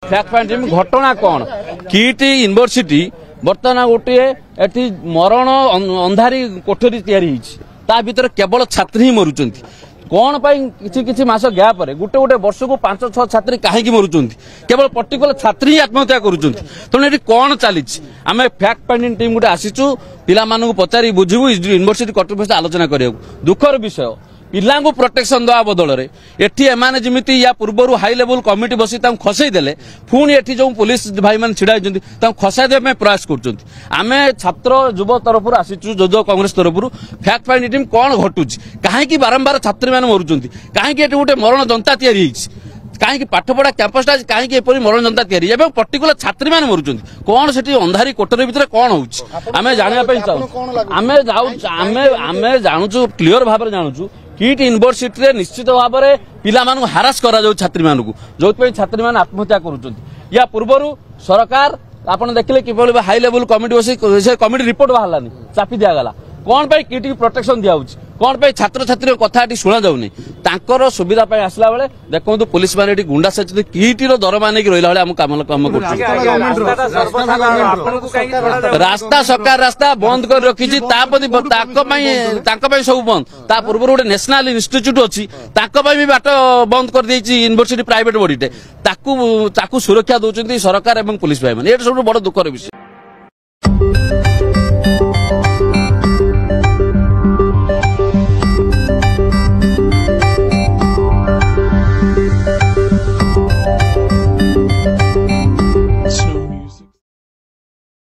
Fact find team घटना कौन kit university बर्तमान गोटे एटी मरण अंधारी कोठरी या भीतर केवल छात्री ही मरुंच कौन किसी किसी मास गैप गोटे गोटे वर्ष को 5-6 छात्री कहीं मरुंच केवल पर्टिकुलर छात्री ही आत्महत्या करुँच कौन चली आम फैक्ट फाइंडिंग टीम गोटे आसीचु पिला पचारि बुझू यूनिवर्सिटी कर्तृपक्ष आलोचना करिया दुखर विषय पिला प्रोटेक्शन दवा बदल एमाने जमीती या पूर्व हाई लेवल कमिटी बसी खसई देले पुणी एटी जो पुलिस भाई मैंने छिड़ा खसाई देवा प्रयास करें छात्र युव तरफ आसीचु जो कांग्रेस तरफ फैक्ट फाइंडिंग टीम कौन घटुची कहीं बारंबार छात्री मैंने मरुंच कहीं गोटे मरण जनता तैयारी कहीं पाठपढ़ा कैंपस कहीं मरण जनता तैयारी पर्टिकुलर छात्री मैंने मरुंच कौन से अंधारी कोठरी भितर कौन होमें जानापी चाहूँ आम जानूँ क्लीयर भाव में जानूँ किट यूनिवर्सिटी रे निश्चित भाव में पिला हारास करा छात्री मानू जो छात्री मैंने आत्महत्या करुँच या पूर्व सरकार आपड़ देखिले कि हाई लेवल कमिटी बस कमिटी रिपोर्ट बाहर चापी दिगला कौन किट की प्रोटेक्शन दिया कौन छात्र छात्री कथा शुणा जाऊनी सुविधा आसला बेले देखो पुलिस मैंने गुंडा सचित किटर दरमा नहीं रहा कम रास्ता सरकार रास्ता बंद कर रखी सब बंद ता पूर्व गोटे नेशनल इंस्टीट्यूट अच्छी भी बाट बंद कर यूनिवर्सिटी प्राइवेट बॉडीटे सुरक्षा दौरान सरकार और पुलिस भाई मैंने सब बड़ दुखर विषय।